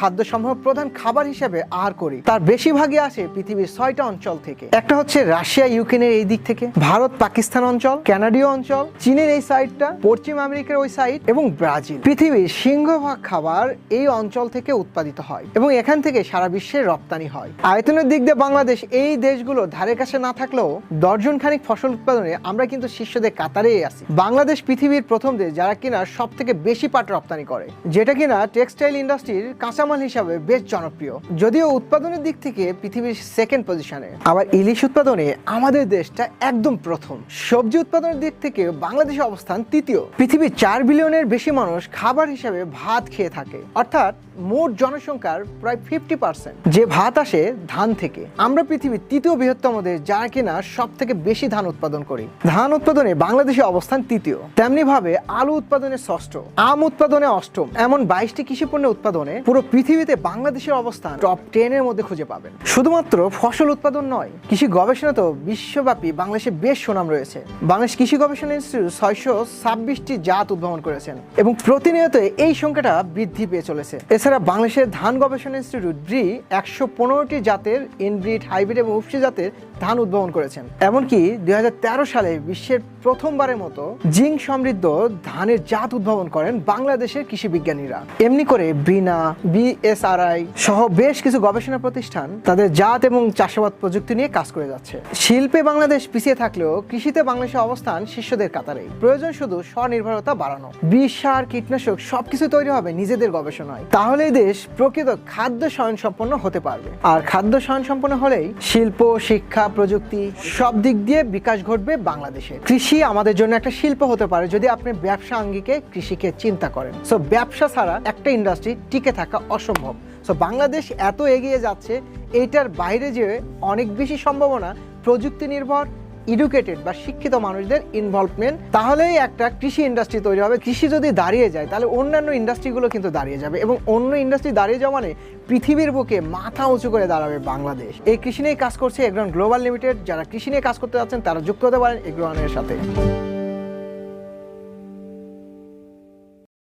খাদ্যসমূহ প্রধান খাবার হিসেবে আহার করি তার বেশিরভাগই আসে পৃথিবীর 6টা অঞ্চল থেকে। একটা হচ্ছে রাশিয়া ইউক্রেনের এই দিক থেকে, ভারত পাকিস্তান অঞ্চল, কানাডীয় অঞ্চল, চীনের এই সাইডটা, পশ্চিম আমেরিকার ওই সাইড এবং ব্রাজিল। পৃথিবীর সিংহভাগ খাবার এই অঞ্চল থেকে উৎপাদিত হয় এবং এখান থেকে সারা বিশ্বে রপ্তানি হয়। আয়তনের দিক দিয়ে বাংলাদেশ এই দেশগুলো ধারে কাছে না থাকলেও দর্জন খানিক ফসল উৎপাদনে আমরা কিন্তু শীর্ষদের কাতারেই আছি। বাংলাদেশ পৃথিবীর প্রথম দেশ যারা কিনা সব থেকে বেশি পাট রপ্তানি করে, যেটা কিনা টেক্সটাইল ইন্ডাস্ট্রির কাঁচামাল হিসাবে বেশ জনপ্রিয়। যদিও উৎপাদনের দিক থেকে পৃথিবীর সেকেন্ড পজিশনে, আবার ইলিশ উৎপাদনে আমাদের দেশটা একদম প্রথম। সবজি উৎপাদনের দিক থেকে বাংলাদেশের অবস্থান তৃতীয়। পৃথিবীর 4 বিলিয়নের বেশি মানুষ খাবার হিসাবে ভাত খেয়ে থাকে, অর্থাৎ মোট জনসংখ্যার প্রায় 50% যে ভাত আসে ধান থেকে। আমরা পৃথিবীর তৃতীয় বৃহত্তম দেশ যারা কিনা সব থেকে বেশি ধান উৎপাদন করি। ধান উৎপাদনে বাংলাদেশের অবস্থান তৃতীয়। তেমনি ভাবে আলু উৎপাদনে ষষ্ঠ, আম উৎপাদনে অষ্টম। এমন 22টি কৃষি পণ্য উৎপাদনে পুরো পৃথিবীতে বাংলাদেশের অবস্থান টপ 10 এর মধ্যে খুঁজে পাবেন। শুধুমাত্র ফসল উৎপাদন নয়, কৃষি গবেষণা তো বিশ্বব্যাপী বাংলাদেশে বেশ সুনাম রয়েছে। বাংলাদেশ কৃষি গবেষণা ইনস্টিটিউট 626টি জাত উদ্ভাবন করেছেন এবং প্রতিনিয়ত এই সংখ্যাটা বৃদ্ধি পেয়ে চলেছে। এছাড়া বাংলাদেশের ধান গবেষণা ইনস্টিটিউট ব্রি 115টি জাতের ইনব্রিড, হাইব্রিড এবং উপসি জাতের ধান উদ্ভাবন করেছেন। এমনকি 2013 সালে বিশ্বের প্রথমবারের মতো জিঙ্ক সমৃদ্ধ ধানের জাত উদ্ভাবন করেন বাংলাদেশের কৃষি বিজ্ঞানীরা। এমনি করে বিনা, বিএসআরআই সহ বেশ কিছু গবেষণা প্রতিষ্ঠান তাদের জাত এবং চাষাবাদ প্রযুক্তি নিয়ে কাজ করে যাচ্ছে। শিল্পে বাংলাদেশ পিছিয়ে থাকলেও কৃষিতে বাংলাদেশের অবস্থান শীর্ষদের কাতারেই। প্রয়োজন শুধু স্বনির্ভরতা বাড়ানো। বিষ, সার, কীটনাশক সবকিছু তৈরি হবে নিজেদের গবেষণায়। তাহলে দেশ প্রকৃত খাদ্য স্বয়ংসম্পন্ন হতে পারবে। আর খাদ্য স্বয়ংসম্পন্ন হলেই শিল্প, শিক্ষা, প্রযুক্তি সব দিক দিয়ে বিকাশ ঘটবে বাংলাদেশে। কৃষি আমাদের জন্য একটা শিল্প হতে পারে যদি আপনি ব্যবসা আঙ্গিকে কৃষিকে চিন্তা করেন। সো ব্যবসা ছাড়া একটা ইন্ডাস্ট্রি টিকে থাকা অসম্ভব। সো বাংলাদেশ এত এগিয়ে যাচ্ছে, এইটার বাইরে যে অনেক বেশি সম্ভাবনা প্রযুক্তি নির্ভর, এডুকেটেড বা শিক্ষিত মানুষদের ইনভলভমেন্ট, তাহলেই একটা কৃষি ইন্ডাস্ট্রি তৈরি হবে। কৃষি যদি দাঁড়িয়ে যায় তাহলে অন্যান্য ইন্ডাস্ট্রিগুলো কিন্তু দাঁড়িয়ে যাবে এবং অন্য ইন্ডাস্ট্রি দাঁড়িয়ে যাওয়া মানে পৃথিবীর বুকে মাথা উঁচু করে দাঁড়াবে বাংলাদেশ। এই কৃষি নিয়ে কাজ করছে এগ্রন গ্লোবাল লিমিটেড। যারা কৃষি নিয়ে কাজ করতে যাচ্ছেন তারা যুক্ত হতে পারেন এগ্রনের সাথে।